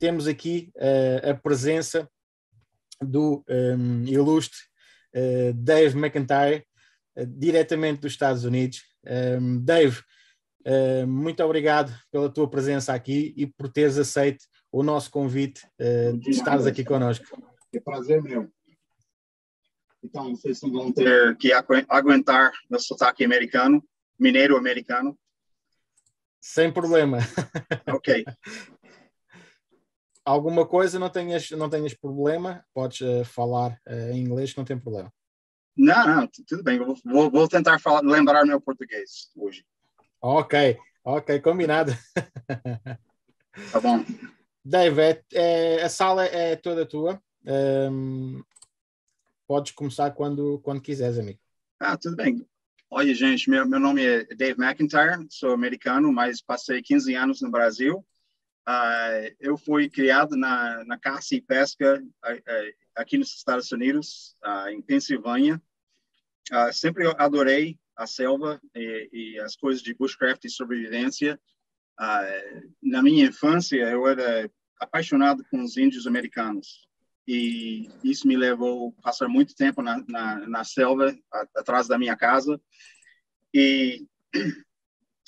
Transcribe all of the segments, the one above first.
temos aqui a presença do ilustre Dave McIntyre, diretamente dos Estados Unidos. Dave, muito obrigado pela tua presença aqui e por teres aceito o nosso convite de estares aqui connosco. É prazer meu. Então, vocês vão ter que aguentar meu sotaque americano, mineiro-americano. Sem problema. Ok. Alguma coisa não tenhas problema, podes falar em inglês, não tem problema. Não, tudo bem. Vou tentar lembrar meu português hoje. Ok, combinado. Tá bom. Dave, a sala é toda tua. Podes começar quando quiseres, amigo. Tudo bem. Olha, gente, meu nome é Dave McIntyre, sou americano, mas passei 15 anos no Brasil. Eu fui criado na caça e pesca aqui nos Estados Unidos, em Pensilvânia. Sempre adorei a selva e as coisas de bushcraft e sobrevivência. Na minha infância, eu era apaixonado com os índios americanos. E isso me levou a passar muito tempo na selva, atrás da minha casa. E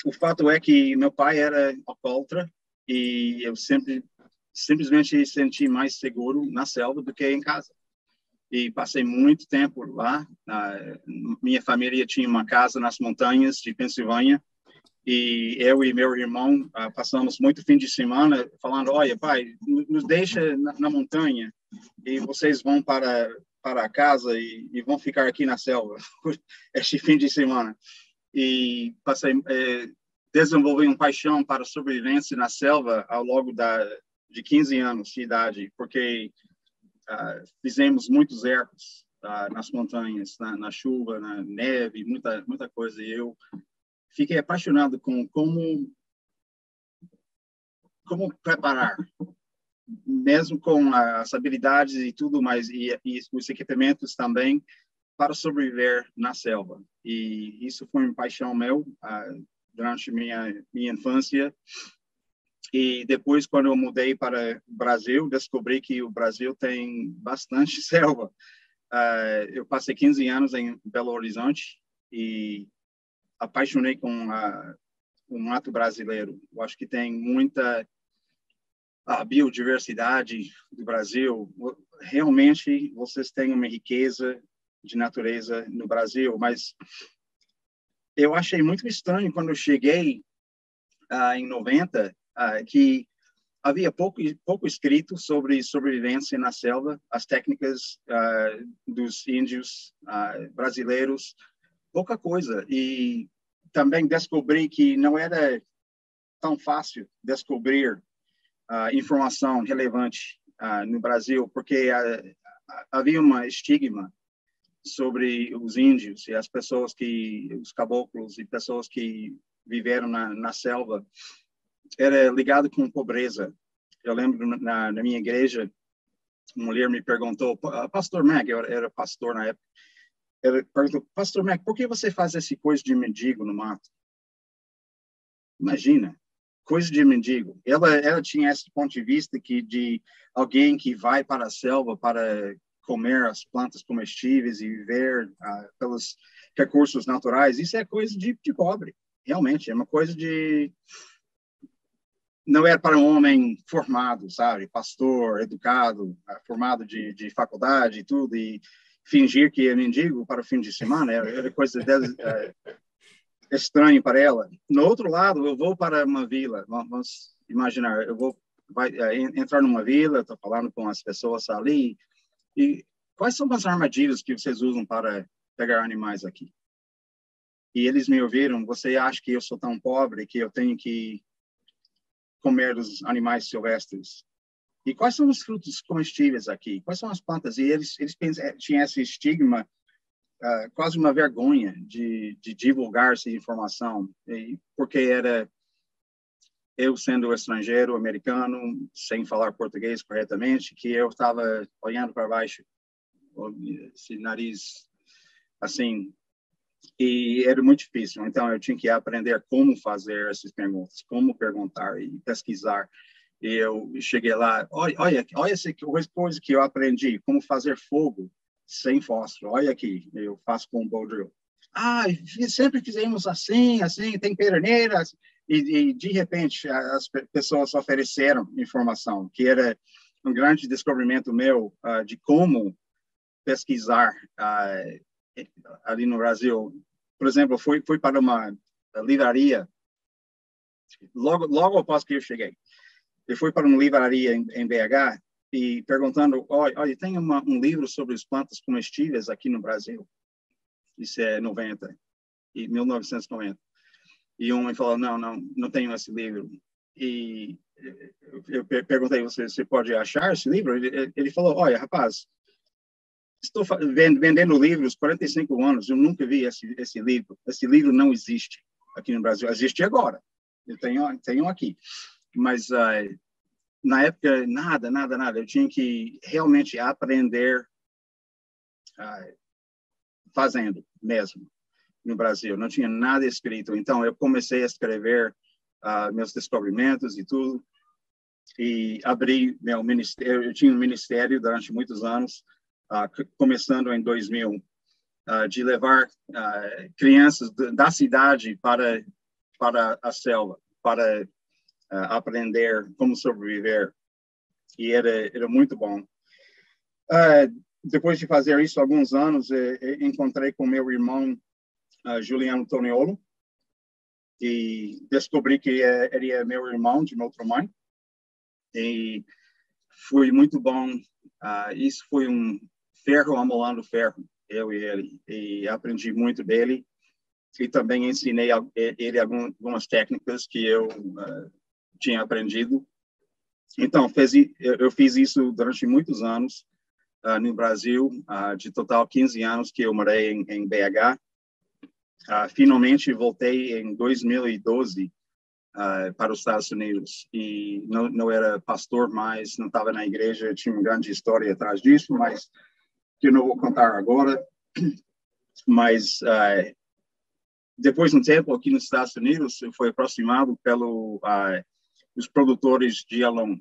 o fato é que meu pai era alcoólatra e eu simplesmente senti mais seguro na selva do que em casa. E passei muito tempo lá. Minha família tinha uma casa nas montanhas de Pensilvânia e eu e meu irmão passamos muito fim de semana falando, olha, pai, nos deixa na montanha e vocês vão para a casa e vão ficar aqui na selva este fim de semana. E desenvolvi uma paixão para a sobrevivência na selva ao longo de 15 anos de idade, porque fizemos muitos erros nas montanhas, na chuva, na neve, muita coisa. E eu fiquei apaixonado com como preparar, mesmo com as habilidades e tudo mais, e os equipamentos também, para sobreviver na selva. E isso foi uma paixão meu durante minha infância. E depois, quando eu mudei para o Brasil, descobri que o Brasil tem bastante selva. Eu passei 15 anos em Belo Horizonte e apaixonei com o mato brasileiro. Eu acho que tem muita biodiversidade do Brasil. Realmente, vocês têm uma riqueza de natureza no Brasil, mas eu achei muito estranho quando eu cheguei em 90, que havia pouco escrito sobre sobrevivência na selva, as técnicas dos índios brasileiros, pouca coisa. E também descobri que não era tão fácil descobrir informação relevante no Brasil, porque havia uma estigma sobre os índios e as pessoas os caboclos e pessoas que viveram na selva, era ligado com pobreza. Eu lembro na minha igreja, uma mulher me perguntou, Pastor Mac, eu era pastor na época, ela perguntou, Pastor Mac, por que você faz essa coisa de mendigo no mato? Imagina, coisa de mendigo. Ela tinha esse ponto de vista de alguém que vai para a selva para comer as plantas comestíveis e viver pelos recursos naturais. Isso é coisa de pobre, realmente. É uma coisa de... Não é para um homem formado, sabe? Pastor, educado, formado de faculdade e tudo, e fingir que é mendigo para o fim de semana. Era coisa estranha para ela. No outro lado, eu vou para uma vila. Vamos imaginar, vai entrar numa vila, estou falando com as pessoas ali, e quais são as armadilhas que vocês usam para pegar animais aqui? E eles me ouviram, você acha que eu sou tão pobre que eu tenho que comer os animais silvestres? E quais são os frutos comestíveis aqui? Quais são as plantas? E eles tinham esse estigma, quase uma vergonha de divulgar essa informação, porque era eu sendo estrangeiro, americano, sem falar português corretamente, que eu estava olhando para baixo, esse nariz assim, e era muito difícil. Então eu tinha que aprender como fazer essas perguntas, como perguntar e pesquisar. E eu cheguei lá, olha essa coisa que eu aprendi, como fazer fogo sem fósforo. Olha aqui, eu faço com o bow drill. Sempre fizemos assim, tem pederneiras. E de repente, as pessoas ofereceram informação, que era um grande descobrimento meu de como pesquisar ali no Brasil. Por exemplo, fui para uma livraria, logo após que eu cheguei. Eu fui para uma livraria em BH e perguntando, olha, tem um livro sobre as plantas comestíveis aqui no Brasil? Isso é 1990. E um me falou, não tenho esse livro. E eu perguntei, você pode achar esse livro? Ele falou, olha, rapaz, estou vendendo livros 45 anos, eu nunca vi esse livro. Esse livro não existe aqui no Brasil. Existe agora. Eu tenho aqui. Mas na época, nada. Eu tinha que realmente aprender fazendo mesmo no Brasil. Não tinha nada escrito. Então, eu comecei a escrever meus descobrimentos e tudo. E abri meu ministério. Eu tinha um ministério durante muitos anos, começando em 2000, de levar crianças da cidade para a selva, para aprender como sobreviver. E era muito bom. Depois de fazer isso alguns anos, encontrei com meu irmão Juliano Toniolo e descobri que ele é meu irmão de uma outra mãe. E foi muito bom. Isso foi um ferro amolando ferro, eu e ele. E aprendi muito dele. E também ensinei ele algumas técnicas que eu tinha aprendido. Então, eu fiz isso durante muitos anos no Brasil, de total 15 anos que eu morei em BH. Finalmente voltei em 2012 para os Estados Unidos e não era pastor mais, não estava na igreja, tinha uma grande história atrás disso, mas que eu não vou contar agora. Mas depois de um tempo aqui nos Estados Unidos, eu fui aproximado pelos produtores de Alon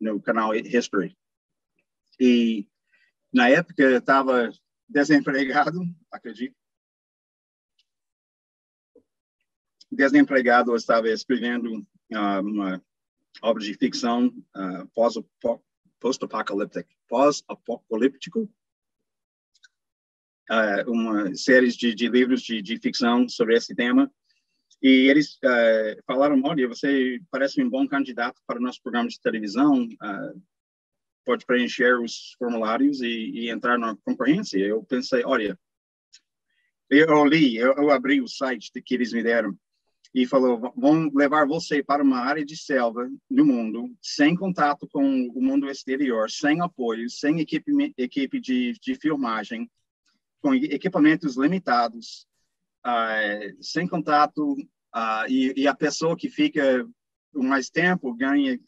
no canal History. E na época eu estava desempregado, acredito. Desempregado, eu estava escrevendo uma obra de ficção pós-apocalíptico, uma série de livros de ficção sobre esse tema. E eles falaram, olha, você parece um bom candidato para o nosso programa de televisão, pode preencher os formulários e entrar na concorrência. Eu pensei, olha, eu abri o site que eles me deram e falou, vão levar você para uma área de selva no mundo, sem contato com o mundo exterior, sem apoio, sem equipe de filmagem, com equipamentos limitados, sem contato, e a pessoa que fica mais tempo ganha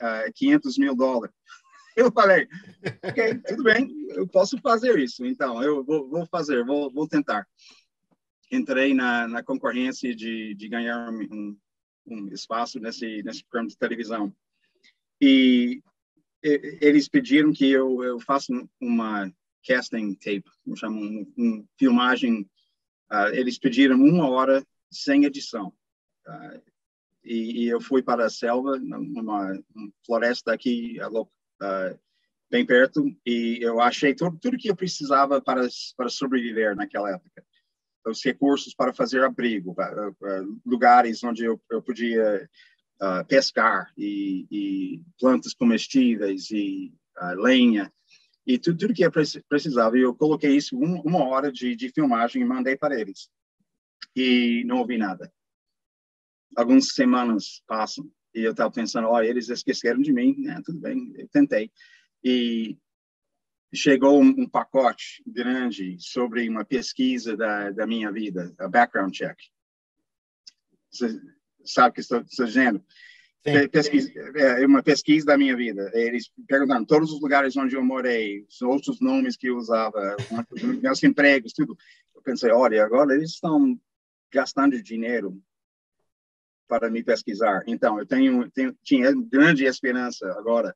$500 mil. Eu falei, ok, tudo bem, eu posso fazer isso. Então, eu vou fazer, vou tentar. Entrei na concorrência de ganhar um espaço nesse programa de televisão. E eles pediram que eu faça uma casting tape, uma filmagem. Eles pediram 1 hora sem edição. E eu fui para a selva, numa floresta aqui, bem perto, e eu achei tudo que eu precisava para sobreviver naquela época. Os recursos para fazer abrigo, lugares onde eu podia pescar, e plantas comestíveis, e lenha, e tudo que eu precisava. E eu coloquei isso 1 hora de filmagem e mandei para eles. E não ouvi nada. Algumas semanas passam e eu estava pensando, eles esqueceram de mim, tudo bem, eu tentei. E chegou um pacote grande sobre uma pesquisa da minha vida, a background check. Você sabe o que estou dizendo? Uma pesquisa da minha vida. Eles perguntaram todos os lugares onde eu morei, os outros nomes que eu usava, meus empregos, tudo. Eu pensei, olha, agora eles estão gastando dinheiro para me pesquisar. Então, eu tinha grande esperança agora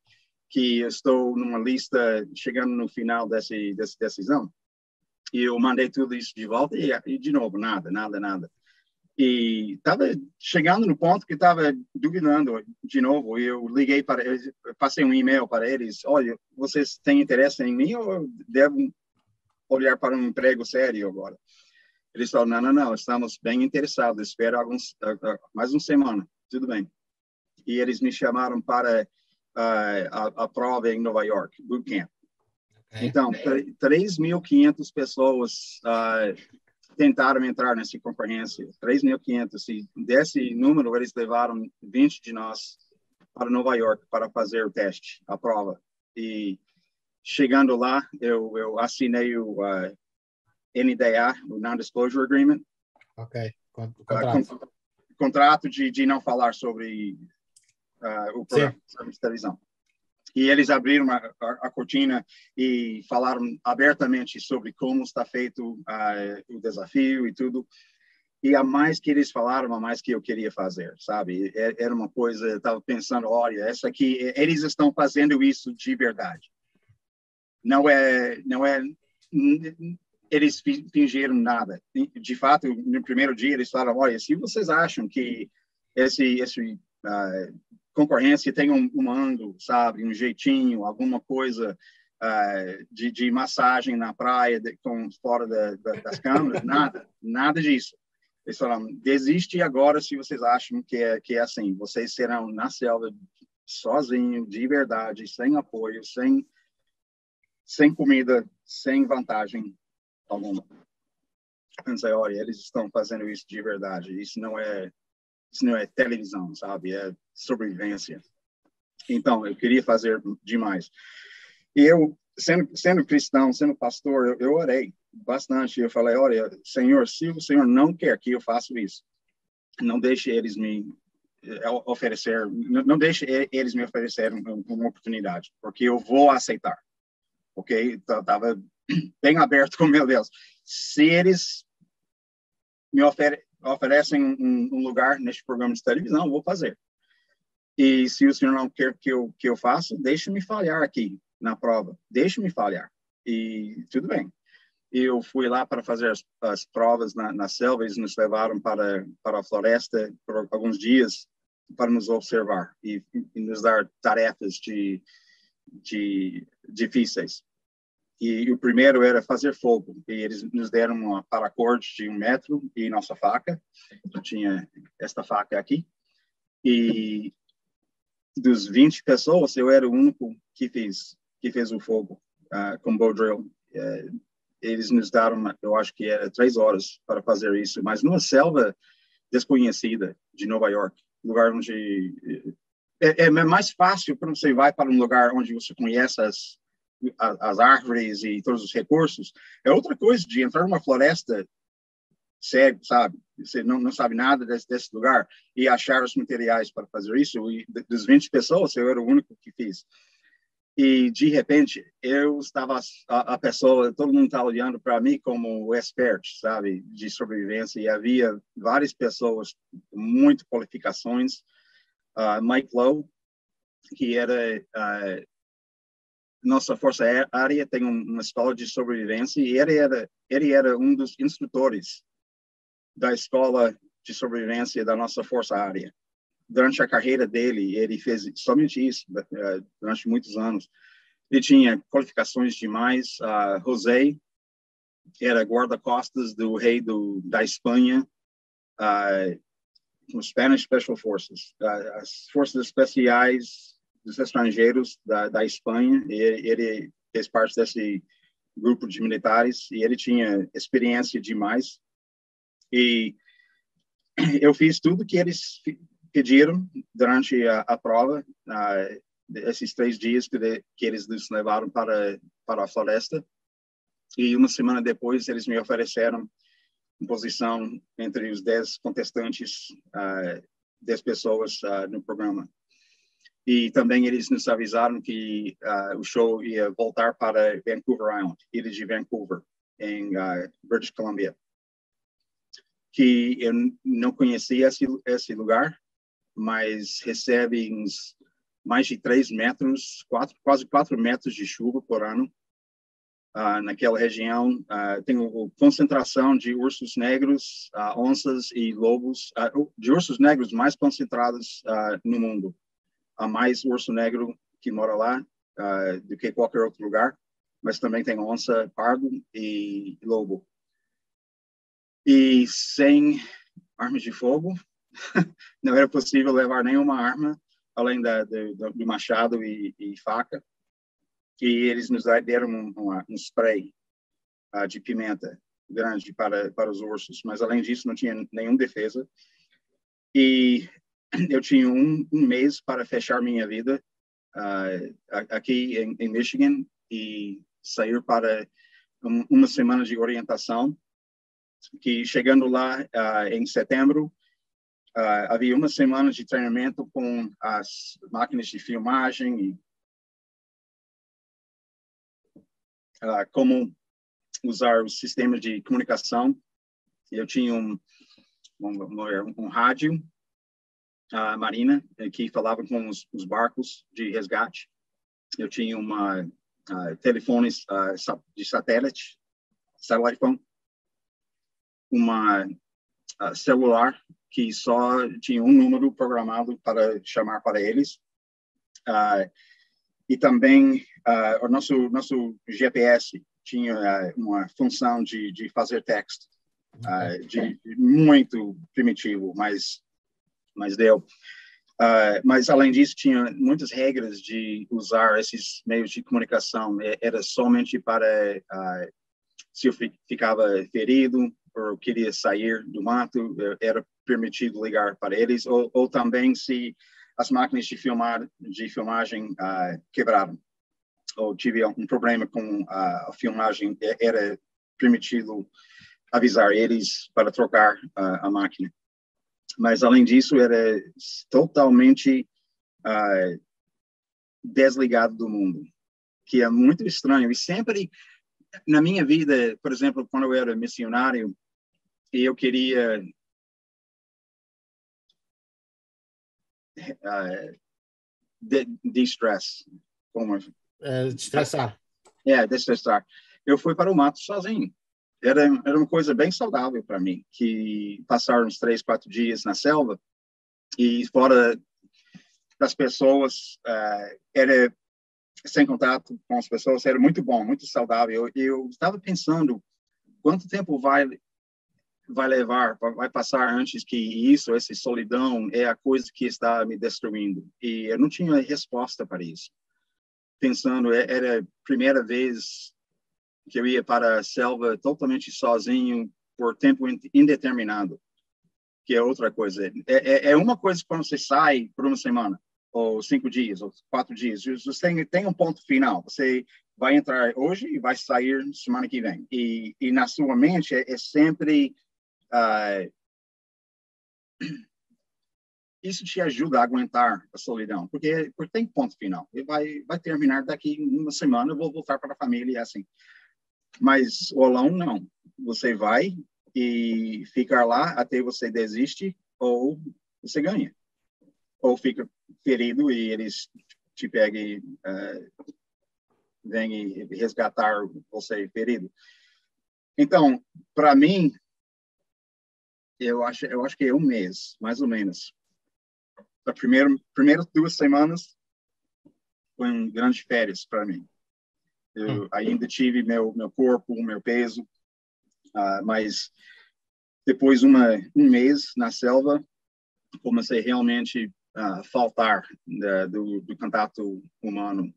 que eu estou numa lista chegando no final dessa decisão. E eu mandei tudo isso de volta e de novo, nada. E estava chegando no ponto que estava duvidando de novo. Eu liguei para eles, passei um e-mail para eles. Olha, vocês têm interesse em mim ou eu devo olhar para um emprego sério agora? Eles falaram, não, estamos bem interessados. Espera mais uma semana. Tudo bem. E eles me chamaram para a prova em Nova York, Bootcamp. Okay. Então, 3.500 pessoas tentaram entrar nessa concorrência. 3.500. E desse número, eles levaram 20 de nós para Nova York para fazer o teste, a prova. E chegando lá, eu assinei o NDA, o Non-Disclosure Agreement. Ok, contrato. Contrato de não falar sobre o programa de televisão. E eles abriram a cortina e falaram abertamente sobre como está feito o desafio e tudo. E a mais que eles falaram, a mais que eu queria fazer, sabe? Era uma coisa, eu estava pensando, olha, essa aqui, eles estão fazendo isso de verdade. Não é, eles fingiram nada. De fato, no primeiro dia, eles falaram, olha, se vocês acham que esse concorrência tem um ângulo, sabe, um jeitinho, alguma coisa de massagem na praia fora das câmeras, nada disso. Eles falaram, desiste agora se vocês acham que é assim. Vocês serão na selva sozinhos, de verdade, sem apoio, sem comida, sem vantagem alguma. Pensei, olha, eles estão fazendo isso de verdade. Isso não é televisão, sabe? É sobrevivência. Então, eu queria fazer demais. E eu, sendo cristão, sendo pastor, eu orei bastante. Eu falei, olha, Senhor, se o Senhor não quer que eu faça isso, não deixe eles me oferecer, não deixe eles me oferecerem uma oportunidade, porque eu vou aceitar. Ok? Estava bem aberto com meu Deus. Se eles me oferecem um lugar neste programa de televisão, eu vou fazer. E se o senhor não quer que eu faça, deixe-me falhar aqui na prova. Deixe-me falhar. E tudo bem. Eu fui lá para fazer as provas na selva. Eles nos levaram para a floresta por alguns dias para nos observar e nos dar tarefas difíceis. E o primeiro era fazer fogo. E eles nos deram uma paracorte de 1 metro e nossa faca. Eu tinha esta faca aqui. E dos 20 pessoas, eu era o único que fez o fogo com bow drill. Eles nos deram, eu acho que era 3 horas para fazer isso, mas numa selva desconhecida de Nova York, lugar onde é mais fácil quando você vai para um lugar onde você conhece as árvores e todos os recursos. É outra coisa de entrar numa floresta cego, sabe? Você não sabe nada desse lugar e achar os materiais para fazer isso. E das 20 pessoas, eu era o único que fiz. E, de repente, eu estava a pessoa, todo mundo estava olhando para mim como expert, sabe, de sobrevivência. E havia várias pessoas com muitas qualificações. Mike Lowe, que era nossa força aérea, tem uma escola de sobrevivência, e ele era um dos instrutores da escola de sobrevivência da nossa força aérea. Durante a carreira dele, ele fez somente isso, durante muitos anos. Ele tinha qualificações demais. José era guarda-costas do rei da Espanha, com Spanish Special Forces, as forças especiais dos estrangeiros da Espanha. Ele fez parte desse grupo de militares e ele tinha experiência demais. E eu fiz tudo que eles pediram durante a prova, esses 3 dias que eles nos levaram para a floresta. E uma semana depois, eles me ofereceram uma posição entre os 10 contestantes, 10 pessoas no programa. E também eles nos avisaram que o show ia voltar para Vancouver Island, ilha de Vancouver, em British Columbia. Que eu não conhecia esse lugar, mas recebe mais de 3 metros, quase 4 metros de chuva por ano. Naquela região tem a concentração de ursos negros, onças e lobos, de ursos negros mais concentrados no mundo. Há mais urso negro que mora lá do que qualquer outro lugar, mas também tem onça, pardo e lobo. E sem armas de fogo, não era possível levar nenhuma arma, além do machado e faca. E eles nos deram um spray de pimenta grande para os ursos, mas além disso não tinha nenhuma defesa. E eu tinha um mês para fechar minha vida aqui em Michigan e sair para uma semana de orientação, que chegando lá em setembro, havia uma semana de treinamento com as máquinas de filmagem e como usar o sistema de comunicação. Eu tinha um rádio marina que falava com os barcos de resgate. Eu tinha telefones de satellite phone, uma celular que só tinha um número programado para chamar para eles. E também o nosso GPS tinha uma função de fazer texto, muito primitivo, mas deu. Mas, além disso, tinha muitas regras de usar esses meios de comunicação. Era somente para se eu ficava ferido ou queria sair do mato, era permitido ligar para eles, ou também se as máquinas de filmagem quebraram, ou tive um problema com a filmagem, era permitido avisar eles para trocar a máquina. Mas, além disso, era totalmente desligado do mundo, que é muito estranho. E sempre, na minha vida, por exemplo, quando eu era missionário, e eu queria de-stress. Destressar. Destressar. Eu fui para o mato sozinho. Era uma coisa bem saudável para mim, que passar uns 3, 4 dias na selva e fora das pessoas, era sem contato com as pessoas, era muito bom, muito saudável. Eu estava pensando quanto tempo vai passar antes que essa solidão é a coisa que está me destruindo. E eu não tinha resposta para isso. Pensando, era a primeira vez que eu ia para a selva totalmente sozinho por tempo indeterminado, que é outra coisa. É uma coisa quando você sai por uma semana, ou 5 dias, ou 4 dias. Você tem um ponto final. Você vai entrar hoje e vai sair semana que vem. E na sua mente é sempre... isso te ajuda a aguentar a solidão, porque tem ponto final. E vai terminar daqui uma semana, eu vou voltar para a família, assim. Mas o alone, não. Você vai e ficar lá até você desiste, ou você ganha. Ou fica ferido e eles te pegam e vêm resgatar você ferido. Então, para mim, eu acho que é um mês, mais ou menos. As primeiras 2 semanas foram grandes férias para mim. Eu ainda tive meu corpo, o meu peso, mas depois um mês na selva, comecei realmente a faltar do contato humano.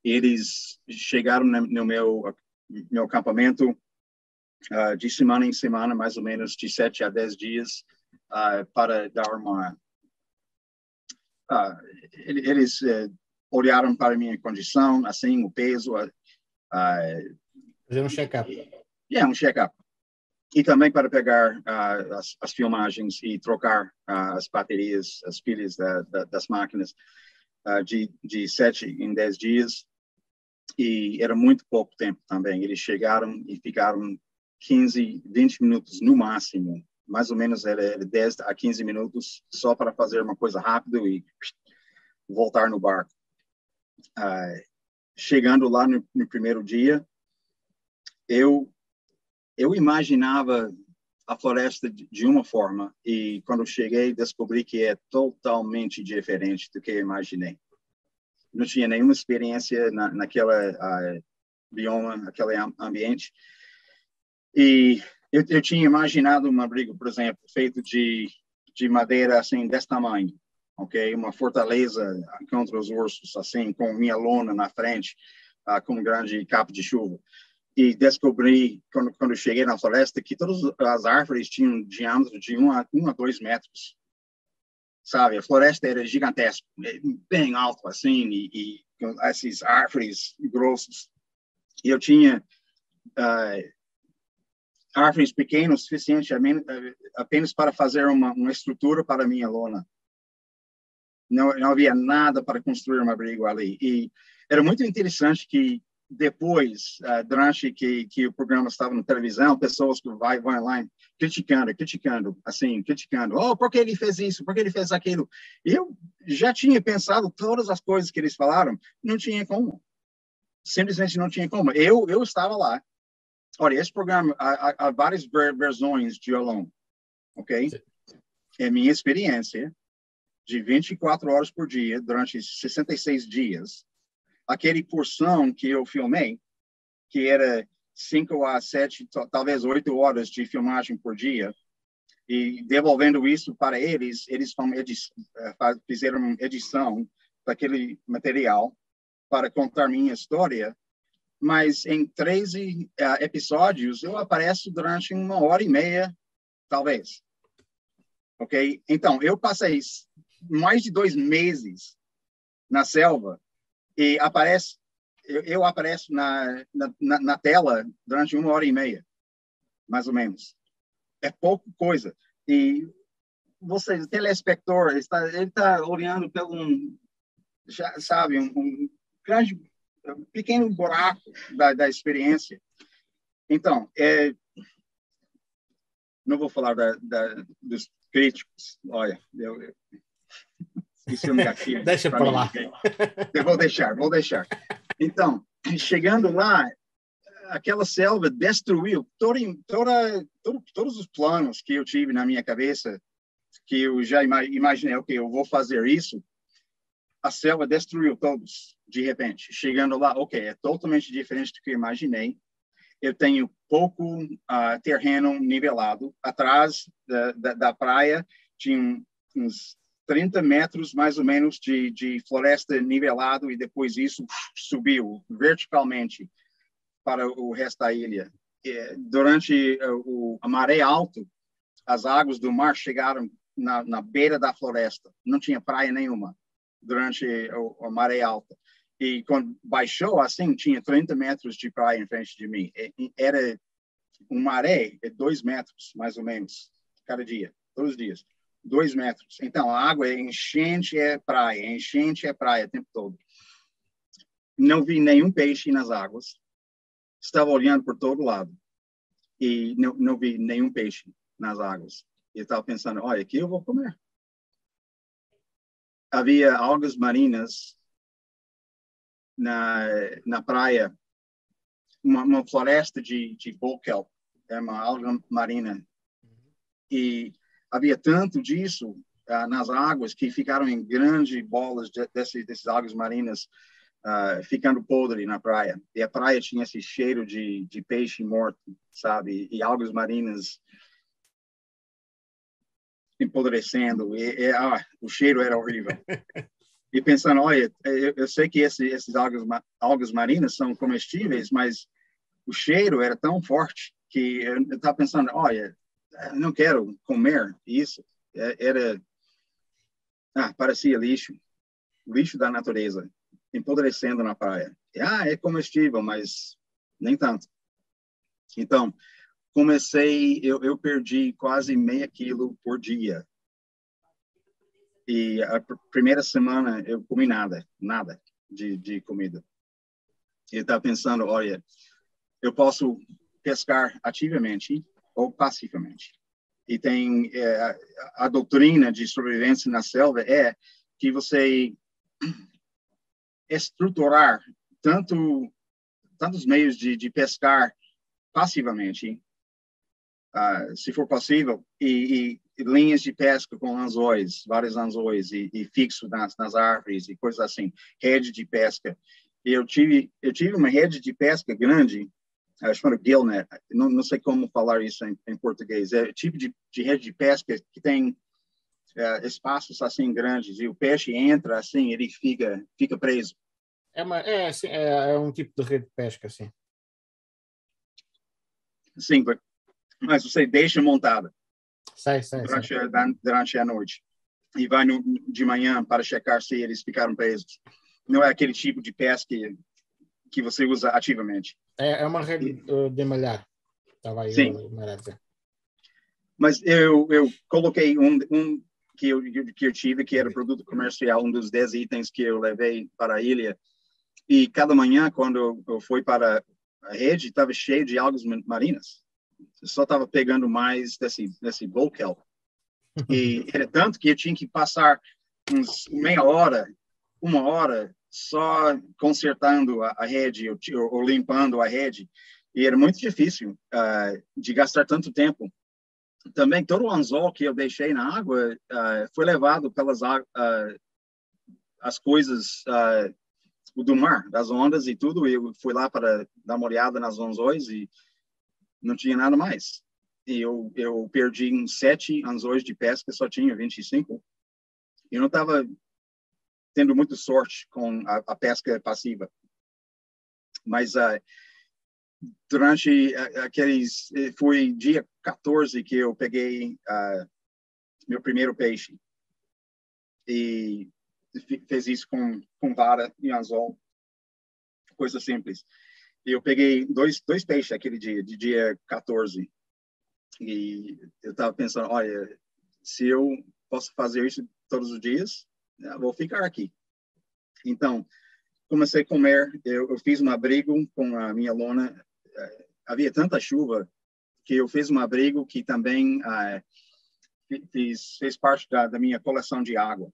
Eles chegaram no meu acampamento de semana em semana, mais ou menos de 7 a 10 dias, para dar uma... eles olharam para a minha condição, assim, o peso. Fazer um check-up. Um check-up. E também para pegar as filmagens e trocar as baterias, as pilhas das máquinas de 7 em 10 dias. E era muito pouco tempo também. Eles chegaram e ficaram 15, 20 minutos no máximo mais ou menos era 10 a 15 minutos só para fazer uma coisa rápida e voltar no barco. Chegando lá no primeiro dia, eu imaginava a floresta de uma forma e quando eu cheguei descobri que é totalmente diferente do que eu imaginei. Não tinha nenhuma experiência naquela bioma, naquele ambiente. E eu tinha imaginado um abrigo, por exemplo, feito de madeira assim desse tamanho, ok? Uma fortaleza contra os ursos, assim, com minha lona na frente, com um grande capa de chuva. E descobri, quando eu cheguei na floresta, que todas as árvores tinham um diâmetro de 1 a 2 metros. Sabe? A floresta era gigantesca, bem alto, assim, e com essas árvores grossas. E eu tinha árvores pequenas, suficiente apenas para fazer uma estrutura para a minha lona. Não havia nada para construir um abrigo ali. E era muito interessante que depois, durante que o programa estava na televisão, pessoas que vão lá criticando, oh, por que ele fez isso? Por que ele fez aquilo? Eu já tinha pensado todas as coisas que eles falaram, não tinha como. Simplesmente não tinha como. Eu estava lá. Olha, esse programa, há várias versões de Alone, ok? Sim. É minha experiência de 24 horas por dia, durante 66 dias. Aquele porção que eu filmei, que era 5 a 7, talvez 8 horas de filmagem por dia, e devolvendo isso para eles fizeram edição daquele material para contar minha história, mas em 13 episódios eu apareço durante 1h30, talvez. Ok? Então, eu passei mais de 2 meses na selva e eu apareço na tela durante 1h30, mais ou menos. É pouca coisa. E você, telespectador, ele está olhando pelo sabe, um grande, pequeno buraco da experiência. Então, não vou falar dos críticos. Olha, isso é um gatilho. Deixa para lá. Eu vou deixar. Então, chegando lá, aquela selva destruiu todos os planos que eu tive na minha cabeça, que eu já imaginei, ok, eu vou fazer isso. A selva destruiu todos, de repente. Chegando lá, ok, é totalmente diferente do que eu imaginei. Eu tenho pouco terreno nivelado. Atrás da praia tinha uns 30 metros, mais ou menos, de floresta nivelado, e depois isso subiu verticalmente para o resto da ilha. Durante a maré alta, as águas do mar chegaram na beira da floresta. Não tinha praia nenhuma durante a maré alta. E quando baixou, assim, tinha 30 metros de praia em frente de mim. Era uma maré de 2 metros, mais ou menos, cada dia, todos os dias. 2 metros. Então, a água é enchente, é praia o tempo todo. Não vi nenhum peixe nas águas. Estava olhando por todo lado e não vi nenhum peixe nas águas. E estava pensando, olha, aqui eu vou comer. Havia algas marinhas na praia, uma floresta de bull kelp, é uma alga marina. E havia tanto disso nas águas que ficaram em grandes bolas desses algas marinhas ficando podre na praia. E a praia tinha esse cheiro de peixe morto, sabe? E algas marinhas empodrecendo. O cheiro era horrível. E pensando, olha, eu sei que esses algas marinhas são comestíveis, mas o cheiro era tão forte que eu estava pensando, olha, não quero comer isso. Parecia lixo da natureza, empodrecendo na praia. É comestível, mas nem tanto. Então, eu perdi quase meio quilo por dia. E a primeira semana eu comi nada de comida. Eu estava pensando, olha, eu posso pescar ativamente ou passivamente. E tem a doutrina de sobrevivência na selva é que você estruturar tantos meios de pescar passivamente, se for possível, e linhas de pesca com anzóis, vários anzóis, e fixo nas árvores e coisas assim, rede de pesca. E eu tive uma rede de pesca grande, chama gillnet, não sei como falar isso em português, é o tipo de rede de pesca que tem espaços assim grandes, e o peixe entra assim, ele fica preso. É um tipo de rede de pesca, assim. Sim, mas você deixa montada Sei. durante a noite. E vai de manhã para checar se eles ficaram presos. Não é aquele tipo de pesca que você usa ativamente. É uma rede de malhar. Estava aí Sim. a dizer. Mas eu coloquei um que eu tive, que era produto comercial, um dos 10 itens que eu levei para a ilha. E cada manhã, quando eu fui para a rede, estava cheio de algas marinhas. Eu só estava pegando mais desse bulk kelp. E era tanto que eu tinha que passar meia hora, 1 hora, só consertando a rede ou limpando a rede. E era muito difícil de gastar tanto tempo. Também todo o anzol que eu deixei na água foi levado pelas as coisas do mar, das ondas e tudo. Eu fui lá para dar uma olhada nas anzóis e não tinha nada mais. E eu perdi uns 7 anzóis de pesca, só tinha 25. Eu não estava tendo muita sorte com a pesca passiva. Mas durante foi dia 14 que eu peguei meu primeiro peixe. E fez isso com vara e anzol, coisa simples. E eu peguei dois peixes aquele dia, de dia 14. E eu estava pensando, olha, se eu posso fazer isso todos os dias, eu vou ficar aqui. Então, comecei a comer, eu fiz um abrigo com a minha lona. Havia tanta chuva que eu fiz um abrigo que também fez parte da minha coleção de água.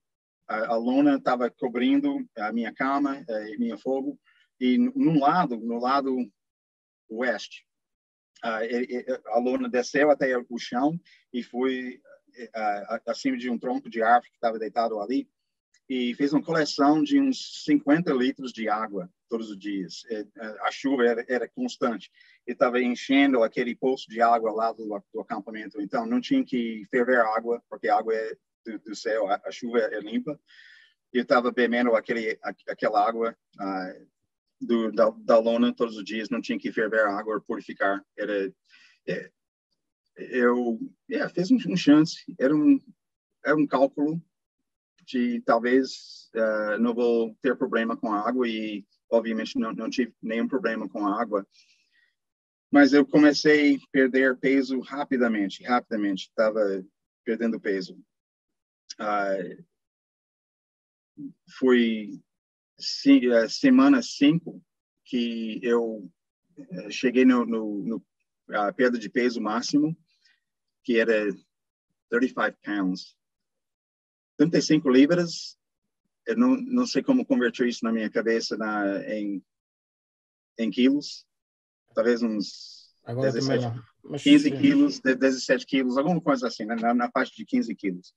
A lona estava cobrindo a minha cama e minha fogo, e no lado oeste, a lona desceu até o chão e foi acima de um tronco de árvore que estava deitado ali, e fez uma coleção de uns 50 litros de água todos os dias. A chuva era constante. E estava enchendo aquele poço de água lá do acampamento. Então, não tinha que ferver água, porque a água é do céu, a chuva é limpa. Eu estava bebendo aquela água da lona todos os dias, não tinha que ferver a água ou purificar. Fez um chance. Era um cálculo de talvez não vou ter problema com a água, e obviamente não tive nenhum problema com a água. Mas eu comecei a perder peso rapidamente, estava perdendo peso. Foi semana 5 que eu cheguei no perda de peso máximo, que era 35 pounds. 35 libras, eu não sei como converter isso na minha cabeça em quilos. Talvez uns Agora 17, também não. Mas, 15 quilos, 17 quilos, alguma coisa assim, na faixa de 15 quilos.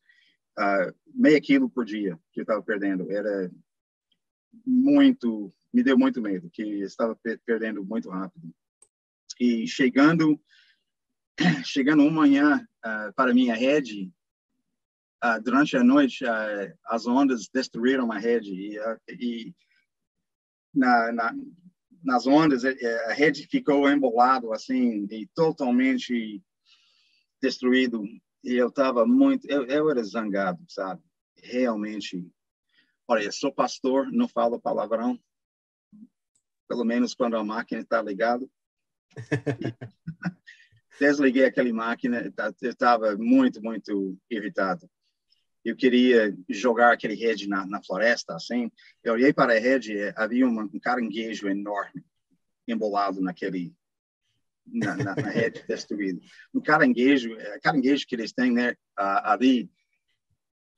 Meio quilo por dia que eu estava perdendo. Era me deu muito medo, que eu estava perdendo muito rápido. E chegando uma manhã para a minha rede, durante a noite, as ondas destruíram a rede, e nas ondas, a rede ficou embolado assim, e totalmente destruído. E eu estava eu era zangado, sabe? Realmente. Olha, eu sou pastor, não falo palavrão, pelo menos quando a máquina está ligada. Desliguei aquela máquina, eu estava muito irritado. Eu queria jogar aquele rede na floresta, assim. Eu olhei para a rede, havia um caranguejo enorme embolado naquele na rede destruída. O caranguejo que eles têm, né, ali,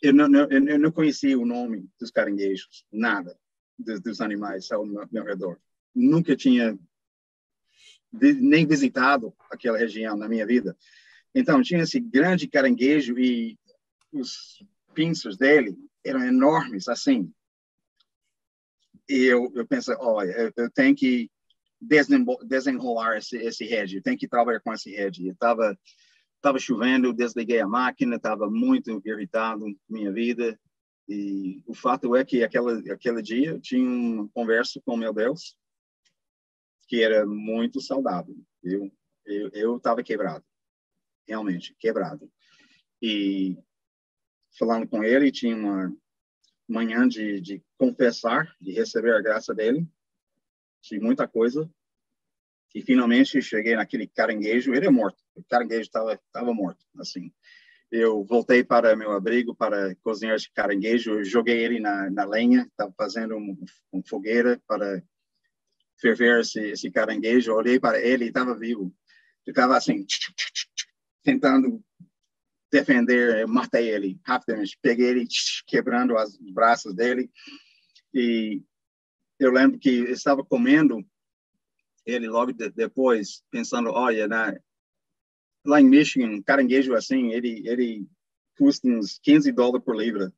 eu não conhecia o nome dos caranguejos, nada dos animais ao meu redor. Nunca tinha nem visitado aquela região na minha vida. Então, tinha esse grande caranguejo e os pinços dele eram enormes, assim. E eu pensei, olha, eu tenho que desenrolar esse rede, eu tenho que trabalhar com esse rede. Estava chovendo, desliguei a máquina, estava muito irritado com minha vida. E o fato é que aquele dia eu tinha uma conversa com meu Deus, que era muito saudável. Eu estava quebrado, realmente quebrado. E falando com ele, tinha uma manhã de confessar, de receber a graça dele, de muita coisa. E finalmente cheguei naquele caranguejo, ele é morto, o caranguejo estava morto, assim. Eu voltei para meu abrigo para cozinhar esse caranguejo, eu joguei ele na lenha, estava fazendo uma fogueira para ferver esse caranguejo, eu olhei para ele e estava vivo. Eu estava assim, tentando defender, eu matei ele rapidamente, peguei ele, quebrando os braços dele, e eu lembro que eu estava comendo ele logo depois, pensando, olha, lá em Michigan, caranguejo assim, ele custa uns $15 por libra,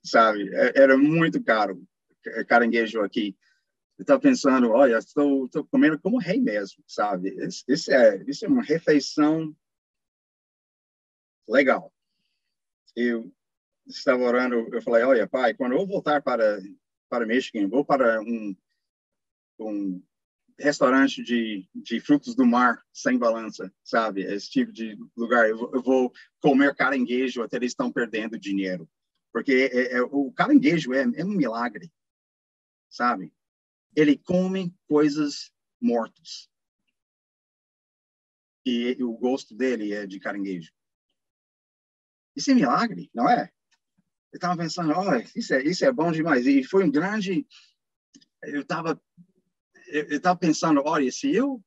sabe? Era muito caro caranguejo aqui. Eu estava pensando, olha, estou comendo como rei mesmo, sabe? Isso é uma refeição legal. Eu estava orando, eu falei, olha, pai, quando eu voltar para Michigan, vou para um restaurante de frutos do mar sem balança, sabe? Esse tipo de lugar. Eu vou comer caranguejo até eles estão perdendo dinheiro. Porque o caranguejo é um milagre, sabe? Ele come coisas mortas. E o gosto dele é de caranguejo. Isso é milagre, não é? Eu estava pensando, olha, isso é bom demais. E foi um grande... Eu estava pensando, olha, se eu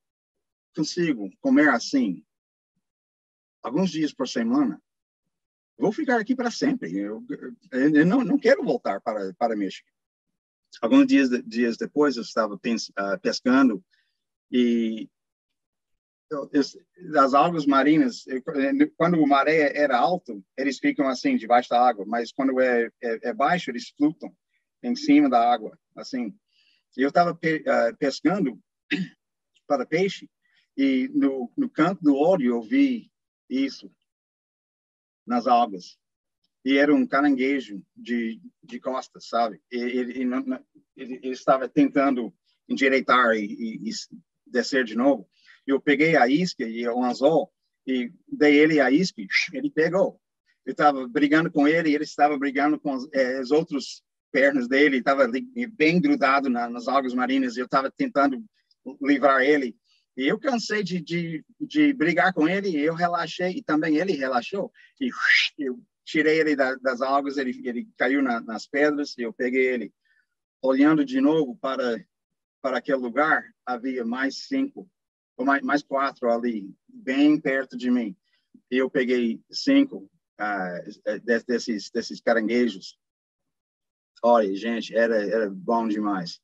consigo comer assim, alguns dias por semana, vou ficar aqui para sempre. Eu não quero voltar para Michigan. Alguns dias depois, eu estava pescando e as algas marinhas, quando a maré era alta, eles ficam assim, debaixo da água, mas quando é baixo, eles flutam em cima da água, assim. E eu estava pescando para peixe e no canto do olho eu vi isso nas algas. E era um caranguejo de costas, sabe? Ele estava tentando endireitar e descer de novo. Eu peguei a isca e o anzol e dei ele a isca, ele pegou. Eu estava brigando com ele, ele estava brigando com as outras pernas dele, estava bem grudado nas algas marinhas, e eu estava tentando livrar ele. E eu cansei de brigar com ele, e eu relaxei, e também ele relaxou, e eu tirei ele das algas, ele caiu nas pedras, e eu peguei ele. Olhando de novo para aquele lugar, havia mais 5, ou mais 4 ali, bem perto de mim. E eu peguei 5 desses caranguejos. Olha, gente, era bom demais.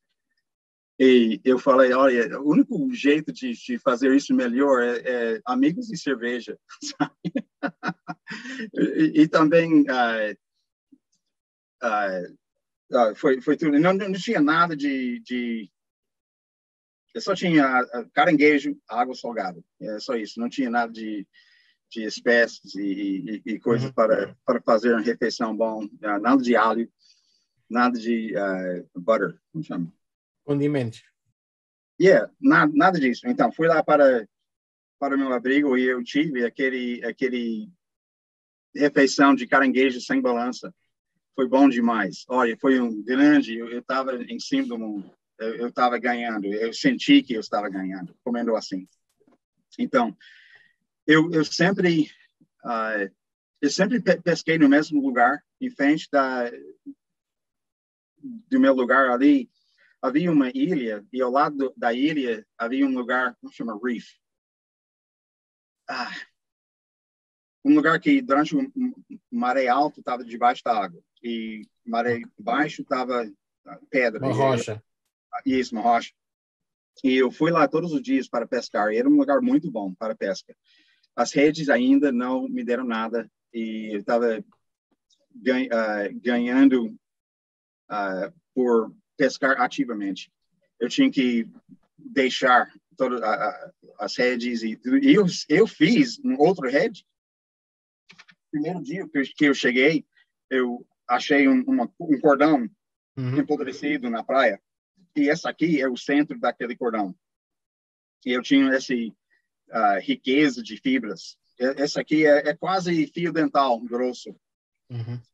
E eu falei, olha, o único jeito de fazer isso melhor é amigos e cerveja, sabe? E também foi tudo. Não tinha nada eu só tinha caranguejo, água salgada. É só isso. Não tinha nada de espécies e coisas para fazer uma refeição bom. Nada de alho, nada de butter, como chama? Condimentos. Nada disso. Então, fui lá para o meu abrigo e eu tive aquele refeição de caranguejo sem balança. Foi bom demais. Olha, foi um grande... Eu estava em cima do mundo. Eu estava ganhando. Eu senti que eu estava ganhando, comendo assim. Então, eu sempre pesquei no mesmo lugar, em frente do meu lugar ali. Havia uma ilha, e ao lado da ilha havia um lugar que se chama Reef. um lugar que durante maré alto estava debaixo da água e maré baixo estava pedra. Uma rocha. Isso, uma rocha. E eu fui lá todos os dias para pescar. E era um lugar muito bom para pesca. As redes ainda não me deram nada e eu estava ganhando por pescar ativamente. Eu tinha que deixar todas as redes e eu fiz um outro rede. Primeiro dia que eu cheguei, eu achei um cordão empodrecido na praia. E essa aqui é o centro daquele cordão. E eu tinha essa riqueza de fibras. Essa aqui é quase fio dental grosso.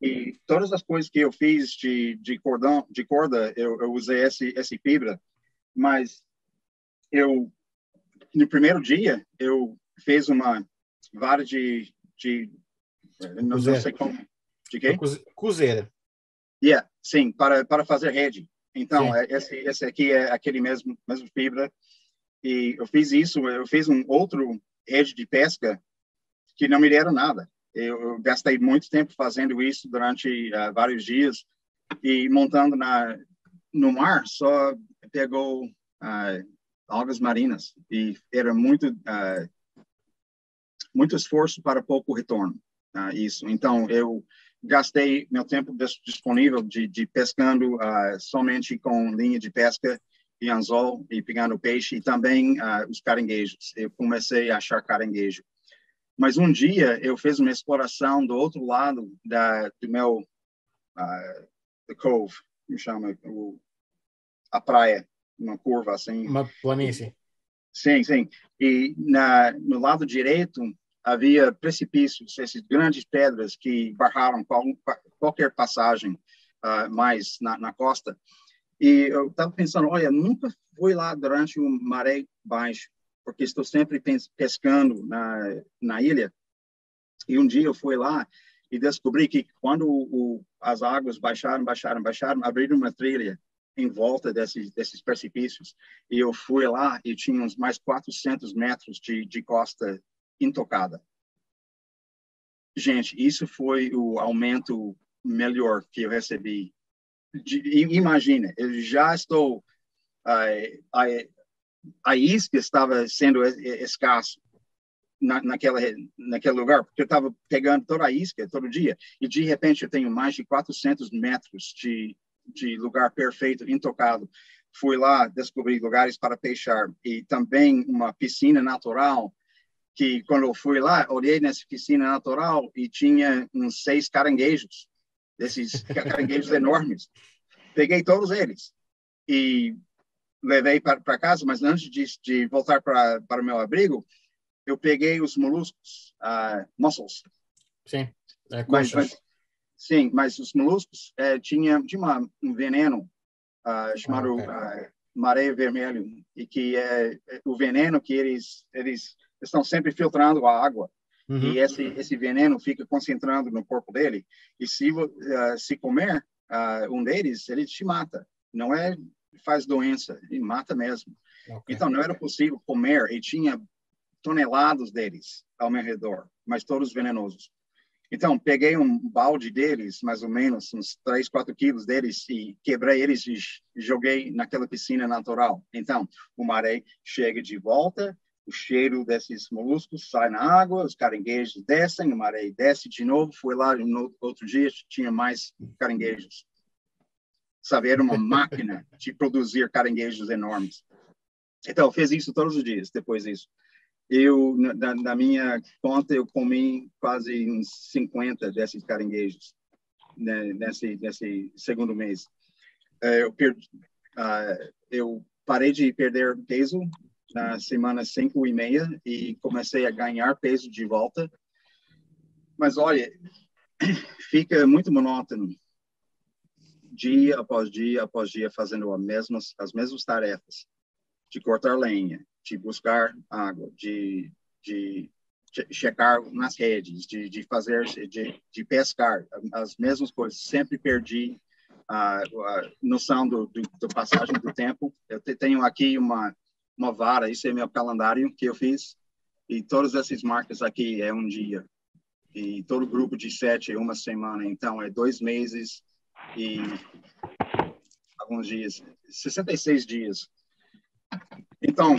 E todas as coisas que eu fiz de corda, eu usei essa fibra. Mas no primeiro dia, eu fiz uma vara não sei como. De quê? Cozeira. Sim, para fazer rede. Então, esse aqui é aquele mesmo fibra. E eu fiz isso, eu fiz um outro rede de pesca que não me deram nada. Eu gastei muito tempo fazendo isso durante vários dias e montando no mar, só pegou algas marinhas e era muito esforço para pouco retorno. Isso. Então, eu gastei meu tempo disponível de pescando somente com linha de pesca e anzol e pegando peixe e também os caranguejos. Eu comecei a achar caranguejo. Mas um dia eu fiz uma exploração do outro lado do meu the cove, me chama a praia, uma curva assim. Uma planície. Sim, sim. E no lado direito havia precipícios, essas grandes pedras que barraram qualquer passagem mais na costa. E eu estava pensando, olha, nunca fui lá durante uma maré baixa, porque estou sempre pescando na ilha. E um dia eu fui lá e descobri que quando as águas baixaram, abriram uma trilha em volta desses precipícios. E eu fui lá e tinha uns mais 400 metros de costa intocada. Gente, isso foi o aumento melhor que eu recebi. Imagina, eu já estou... a isca estava sendo escasso naquele lugar, porque eu estava pegando toda a isca todo dia, e de repente eu tenho mais de 400 metros de lugar perfeito, intocado. Fui lá, descobri lugares para peixar, e também uma piscina natural, que quando eu fui lá, olhei nessa piscina natural e tinha uns 6 caranguejos, desses caranguejos enormes. Peguei todos eles e levei para casa, mas antes de voltar para o meu abrigo, eu peguei os moluscos, mussels. Sim, conchas. Sim, mas os moluscos tinha um veneno chamado maré vermelho, e que é o veneno que eles estão sempre filtrando a água. E esse veneno fica concentrando no corpo dele. E se comer um deles, ele te mata. Não faz doença, ele mata mesmo. Okay. Então, não era possível comer, e tinha toneladas deles ao meu redor, mas todos venenosos. Então, peguei um balde deles, mais ou menos, uns 3, 4 quilos deles, e quebrei eles e joguei naquela piscina natural. Então, o maré chega de volta, o cheiro desses moluscos sai na água, os caranguejos descem, o maré desce de novo, fui lá no outro dia, tinha mais caranguejos. Sabe, era uma máquina de produzir caranguejos enormes. Então, fez isso todos os dias, depois disso. Na minha conta, eu comi quase uns 50 desses caranguejos, né, nesse segundo mês. Eu parei de perder peso na semana 5 e meia e comecei a ganhar peso de volta. Mas, olha, fica muito monótono. Dia após dia, fazendo as mesmas tarefas. De cortar lenha, de buscar água, de checar nas redes, de pescar, as mesmas coisas. Sempre perdi a noção do passagem do tempo. Eu tenho aqui uma vara, isso é meu calendário que eu fiz. E todas essas marcas aqui é um dia. E todo grupo de 7 é uma semana. Então, é 2 meses e alguns dias. 66 dias. Então,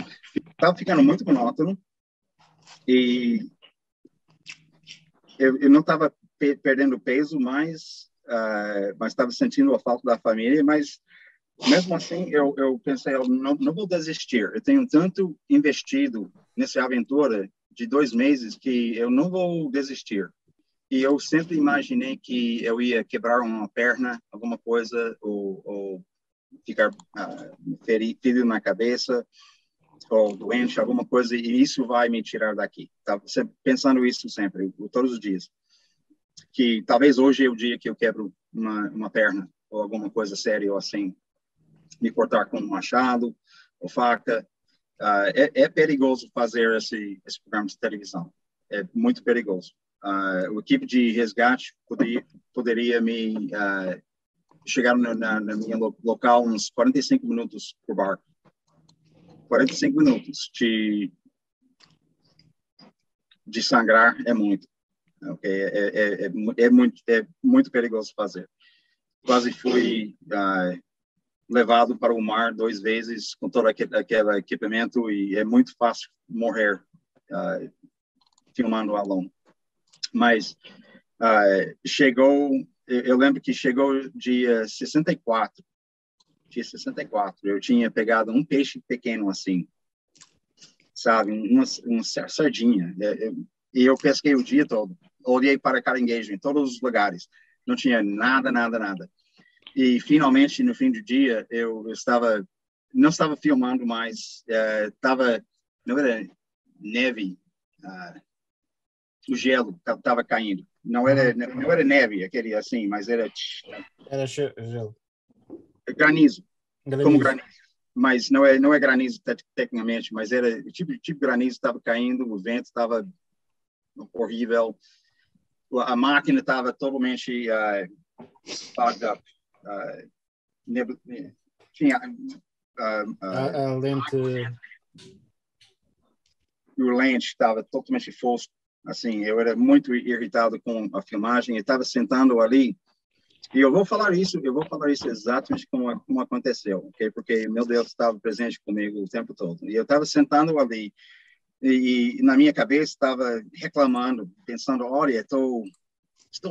estava ficando muito monótono. E eu não estava perdendo peso, mas estava sentindo a falta da família. Mas, mesmo assim, eu pensei, eu não vou desistir. Eu tenho tanto investido nessa aventura de 2 meses que eu não vou desistir. E eu sempre imaginei que eu ia quebrar uma perna, alguma coisa, ou ficar ferido na cabeça, ou doente, alguma coisa, e isso vai me tirar daqui. Estava pensando isso sempre, todos os dias. Que talvez hoje é o dia que eu quebro uma perna, ou alguma coisa séria, ou assim, me cortar com um machado, ou faca. É perigoso fazer esse programa de televisão. É muito perigoso. O equipe de resgate poderia me chegar na minha local uns 45 minutos por barco. 45 minutos de sangrar é muito. Okay? É muito perigoso fazer. Quase fui levado para o mar 2 vezes com todo aquele equipamento e é muito fácil morrer filmando alone. Mas eu lembro que chegou dia 64. Dia 64, eu tinha pegado um peixe pequeno assim, sabe, uma sardinha. E eu pesquei o dia todo. Olhei para caranguejo em todos os lugares. Não tinha nada, nada, nada. E finalmente, no fim do dia, não estava filmando mais. Não era neve, o gelo estava caindo. Não era neve, aquele assim, mas era gelo. Granizo, como granizo. Mas não é granizo tecnicamente, mas era tipo granizo, estava caindo, o vento estava horrível, a máquina estava totalmente fogged up. Tinha a lente, o lente estava totalmente fosco. Assim, eu era muito irritado com a filmagem. Eu estava sentando ali e eu vou falar isso exatamente como aconteceu, ok? Porque meu Deus estava presente comigo o tempo todo. E eu estava sentando ali e na minha cabeça estava reclamando, pensando, olha, estou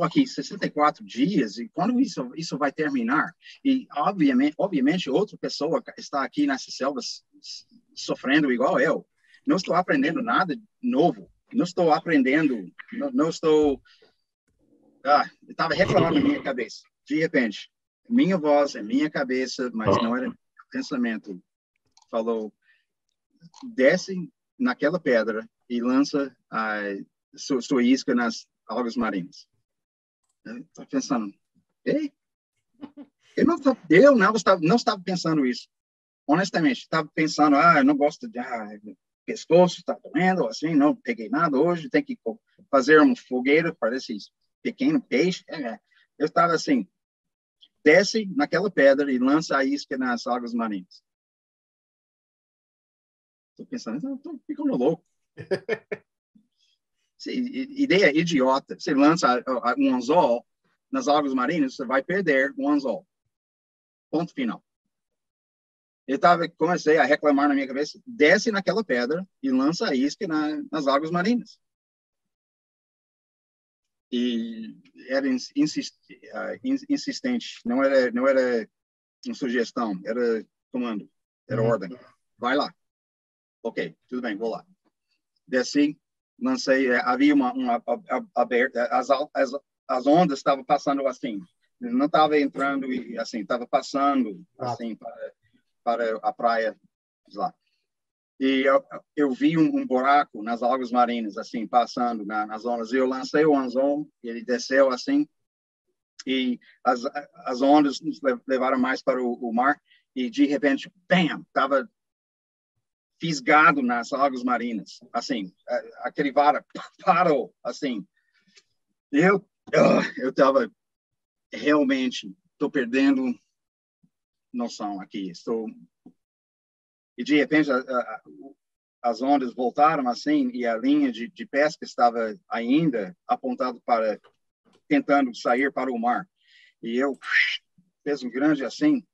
aqui 64 dias e quando isso vai terminar? E obviamente outra pessoa está aqui nessas selvas sofrendo igual eu. Não estou aprendendo nada novo. Não estou aprendendo, não estou... estava reclamando na minha cabeça. De repente, minha voz é minha cabeça, mas não era pensamento. Falou, desce naquela pedra e lança sua isca nas algas marinhas. Estou pensando, ei? Eu não estava pensando isso. Honestamente, estava pensando, eu não gosto de pescoço, está doendo, assim, não peguei nada hoje, tem que fazer uma fogueira para esse pequeno peixe. Eu estava assim, desce naquela pedra e lança a isca nas algas marinhas. Estou pensando, estou ficando louco. Ideia idiota. Você lança um anzol nas algas marinhas, você vai perder o anzol. Ponto final. Comecei a reclamar na minha cabeça, desce naquela pedra e lança a isca nas algas marinhas. E era insistente, não era uma sugestão, era comando, era ordem. Vai lá. Ok, tudo bem, vou lá. Desci, lancei, havia uma aberta, as ondas estavam passando assim, não estava entrando e assim, estava passando assim para a praia lá. E eu vi um buraco nas algas marinhas, assim, passando nas ondas. E eu lancei o anzol, ele desceu assim, e as ondas nos levaram mais para o mar. E de repente, bam, estava fisgado nas algas marinhas, assim, aquele vara parou, assim. Eu estava realmente, estou perdendo noção aqui, e de repente as ondas voltaram assim e a linha de pesca estava ainda apontada para, tentando sair para o mar. E eu fiz um grande assim,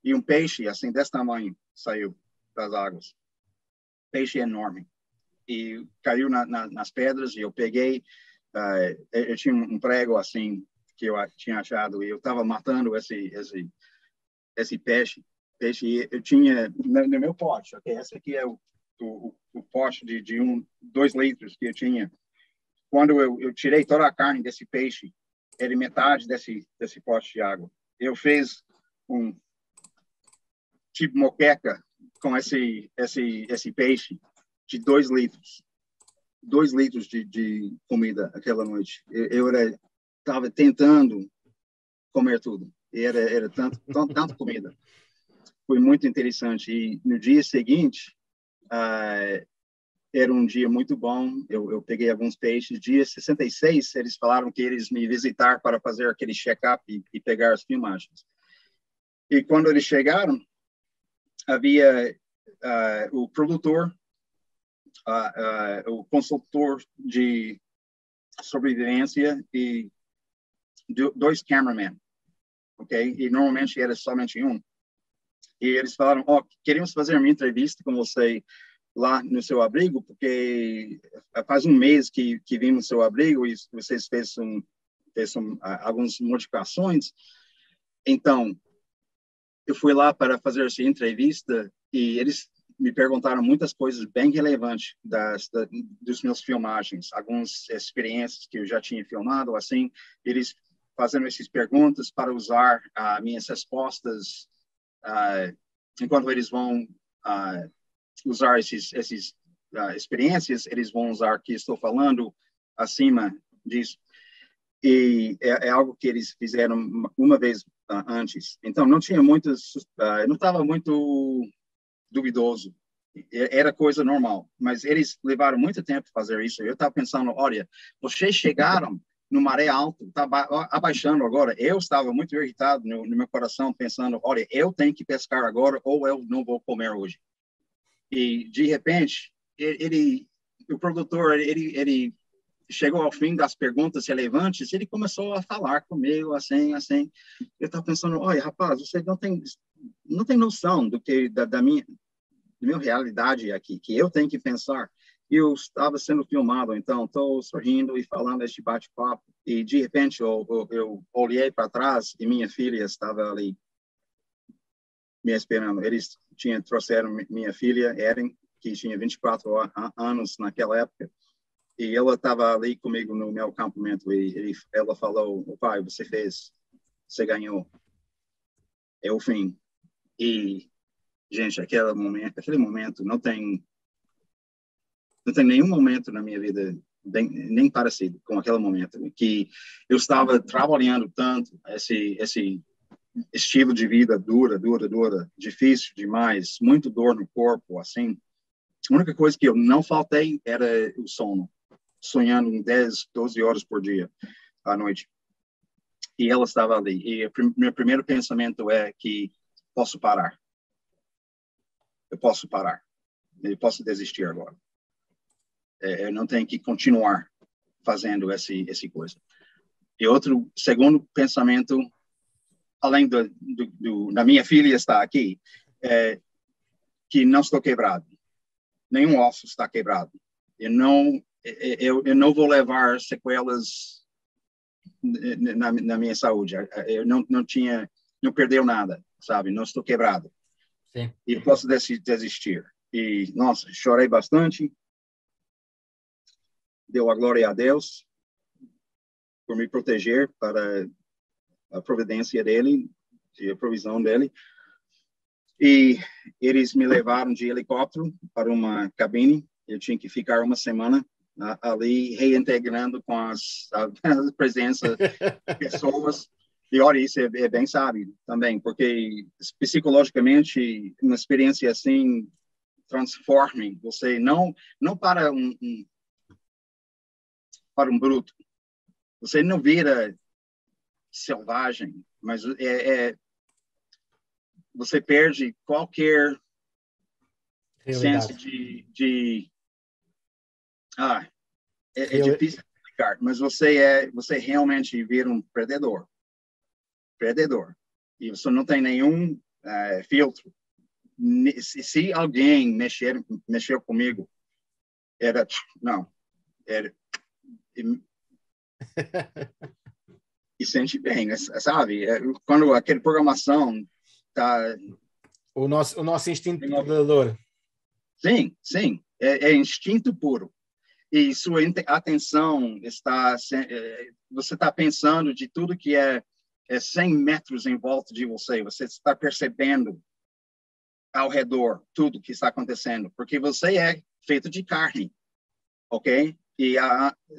e um peixe assim desse tamanho saiu das águas. Peixe enorme. E caiu nas pedras, e eu peguei, eu tinha um prego assim, que eu tinha achado, e eu estava matando esse peixe, e eu tinha no meu pote, okay? Esse aqui é o pote de 2 litros que eu tinha. Quando eu tirei toda a carne desse peixe, era metade desse pote de água. Eu fiz um tipo moqueca com esse peixe de 2 litros. 2 litros de comida aquela noite. Eu estava tentando comer tudo. Era tanto comida. Foi muito interessante. E no dia seguinte, era um dia muito bom. Eu peguei alguns peixes. Dia 66, eles falaram que eles me visitar para fazer aquele check-up e pegar as filmagens. E quando eles chegaram, havia o produtor, o consultor de sobrevivência e 2 cameramen, ok? E normalmente era somente um. E eles falaram, queremos fazer uma entrevista com você lá no seu abrigo, porque faz um mês que vimos no seu abrigo e vocês fez algumas modificações. Então, eu fui lá para fazer essa entrevista e eles me perguntaram muitas coisas bem relevantes dos meus filmagens, algumas experiências que eu já tinha filmado, assim, eles fazendo essas perguntas para usar minhas respostas enquanto eles vão usar essas experiências, eles vão usar o que estou falando acima disso. E é algo que eles fizeram uma vez antes. Então, não tinha muitos, não estava muito duvidoso. Era coisa normal. Mas eles levaram muito tempo para fazer isso. Eu estava pensando, olha, vocês chegaram no maré alto, está abaixando agora. Eu estava muito irritado no meu coração, pensando, olha, eu tenho que pescar agora ou eu não vou comer hoje. E, de repente, o produtor, ele chegou ao fim das perguntas relevantes, ele começou a falar comigo, assim. Eu estava pensando, olha, rapaz, você não tem noção da minha realidade aqui, que eu tenho que pensar. E eu estava sendo filmado, então estou sorrindo e falando este bate-papo. E, de repente, eu olhei para trás e minha filha estava ali me esperando. Eles trouxeram minha filha, Erin, que tinha 24 anos naquela época, e ela estava ali comigo no meu acampamento, e ela falou, pai, você ganhou, é o fim. E, gente, aquele momento não tem nenhum momento na minha vida nem parecido com aquele momento, que eu estava trabalhando tanto, esse estilo de vida dura, difícil demais, muito dor no corpo, assim. A única coisa que eu não faltei era o sono, sonhando em 10, 12 horas por dia, à noite. E ela estava ali. E meu primeiro pensamento é que posso parar. Eu posso parar. Eu posso desistir agora. Eu não tenho que continuar fazendo essa coisa. E outro, segundo pensamento, além da minha filha estar aqui, que não estou quebrado. Nenhum osso está quebrado. Eu não vou levar sequelas na minha saúde. Eu não perdeu nada, sabe? Não estou quebrado. Sim. E posso desistir. E, nossa, chorei bastante. Deu a glória a Deus por me proteger, para a providência dele, e a provisão dele. E eles me levaram de helicóptero para uma cabine. Eu tinha que ficar uma semana ali reintegrando com a presença de pessoas. E olha, isso é bem sábio também, porque psicologicamente uma experiência assim transforma você não para para um bruto. Você não vira selvagem, mas você perde qualquer senso é difícil de explicar, mas você realmente vira um predador. E você não tem nenhum filtro. Se alguém mexeu comigo, era e sente bem, sabe? Quando aquela programação tá o nosso instinto predador. Sim, é instinto puro. E sua atenção você está pensando de tudo que é 100 metros em volta de você. Você está percebendo ao redor tudo que está acontecendo, porque você é feito de carne, ok? E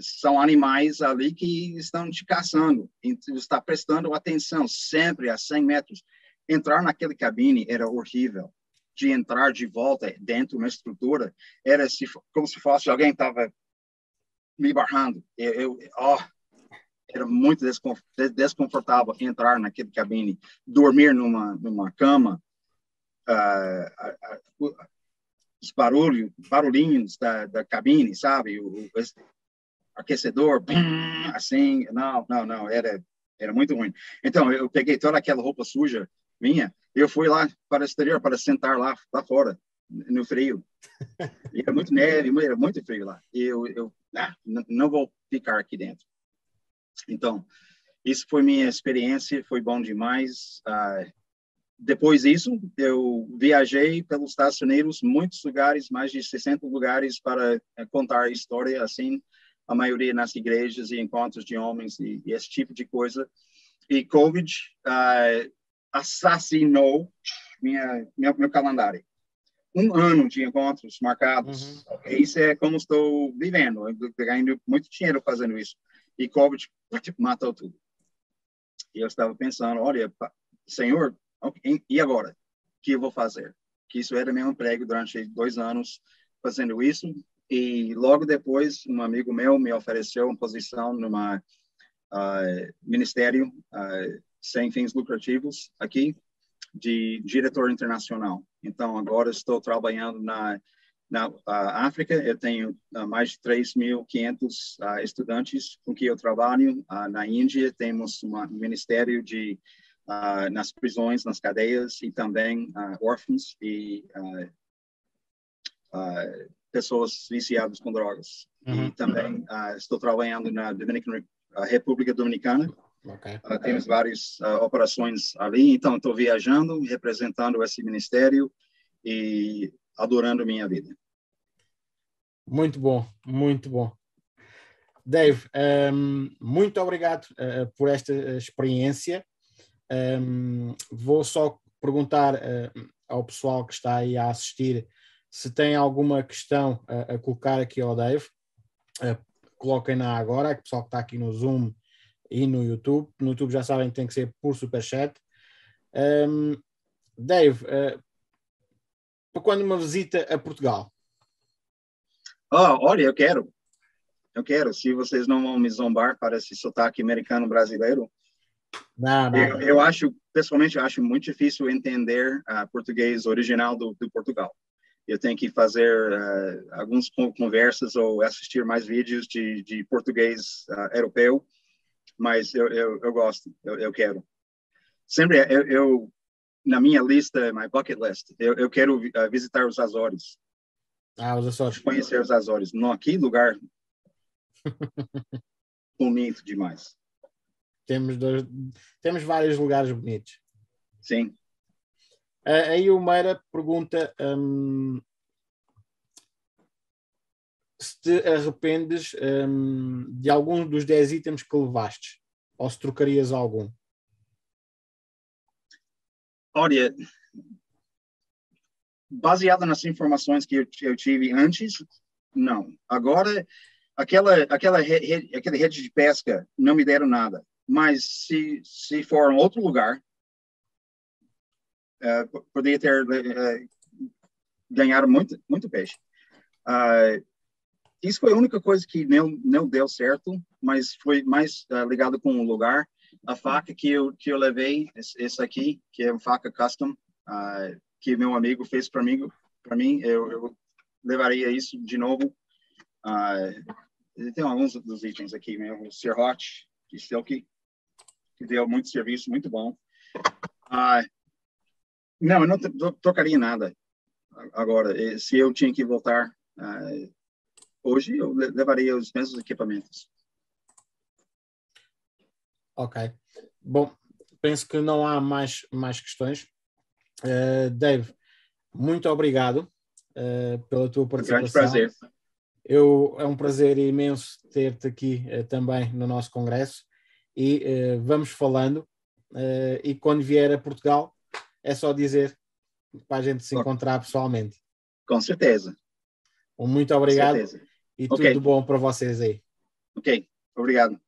são animais ali que estão te caçando. E você está prestando atenção sempre a 100 metros. Entrar naquele cabine era horrível. De entrar de volta dentro de uma estrutura era como se fosse alguém estava me barrando. Era muito desconfortável entrar naquele cabine, dormir numa cama, os barulhinhos da cabine, sabe? O aquecedor, assim, não, era muito ruim. Então, eu peguei toda aquela roupa suja minha, eu fui lá para o exterior, para sentar lá fora, no frio. E era muito neve, era muito frio lá. E eu não vou ficar aqui dentro. Então, isso foi minha experiência, foi bom demais. Depois disso, eu viajei pelos Estados Unidos, muitos lugares, mais de 60 lugares para contar a história, assim, a maioria nas igrejas e encontros de homens e esse tipo de coisa. E COVID assassinou meu calendário. 1 ano de encontros marcados. Isso é como estou vivendo, ganhando muito dinheiro fazendo isso. E COVID matou tudo. E eu estava pensando, olha, Senhor, okay, e agora? O que eu vou fazer? Que isso era meu emprego durante 2 anos fazendo isso. E logo depois, um amigo meu me ofereceu uma posição numa ministério sem fins lucrativos aqui, de diretor internacional. Então, agora estou trabalhando na África. Eu tenho mais de 3.500 estudantes com que eu trabalho. Na Índia, temos um ministério nas prisões, nas cadeias, e também órfãos e pessoas viciadas com drogas. E também estou trabalhando na República Dominicana. Okay. Temos várias operações ali, então estou viajando, representando esse ministério e adorando minha vida. Muito bom, muito bom. Dave, muito obrigado por esta experiência. Vou só perguntar ao pessoal que está aí a assistir se tem alguma questão a colocar aqui ao Dave. Coloquem-na agora, o pessoal que está aqui no Zoom e no YouTube. No YouTube já sabem que tem que ser por Superchat. Dave, para quando uma visita a Portugal? Olha, eu quero. Se vocês não vão me zombar para esse sotaque americano-brasileiro. Não. Pessoalmente, eu acho muito difícil entender português original do Portugal. Eu tenho que fazer algumas conversas ou assistir mais vídeos de português europeu, mas eu gosto, eu quero. Sempre, na minha lista, my bucket list, eu quero visitar os Açores. Os Açores. Conhecer os Açores. Não, que lugar bonito demais. Temos vários lugares bonitos. Sim. Aí o Meira pergunta se te arrependes de algum dos 10 itens que levaste, ou se trocarias algum. Olha, baseado nas informações que eu tive antes, não. Agora, aquela rede de pesca não me deram nada. Mas se for um outro lugar, poderia ter ganhado muito peixe. Isso foi a única coisa que não deu certo, mas foi mais ligado com o lugar. A faca que eu levei, essa aqui, que é uma faca custom, que meu amigo fez para mim, para mim, eu levaria isso de novo. Tem alguns dos itens aqui, né? O Sirhot, de Silk, que deu muito serviço, muito bom. Não, eu não tocaria nada agora. Se eu tinha que voltar hoje, eu levaria os mesmos equipamentos. Ok. Bom, penso que não há mais questões. Dave, muito obrigado pela tua participação. Grande prazer. É um prazer imenso ter-te aqui também no nosso congresso e vamos falando e quando vier a Portugal é só dizer para a gente se encontrar pessoalmente. Com certeza. Muito obrigado e tudo Okay. bom para vocês aí. Ok, obrigado.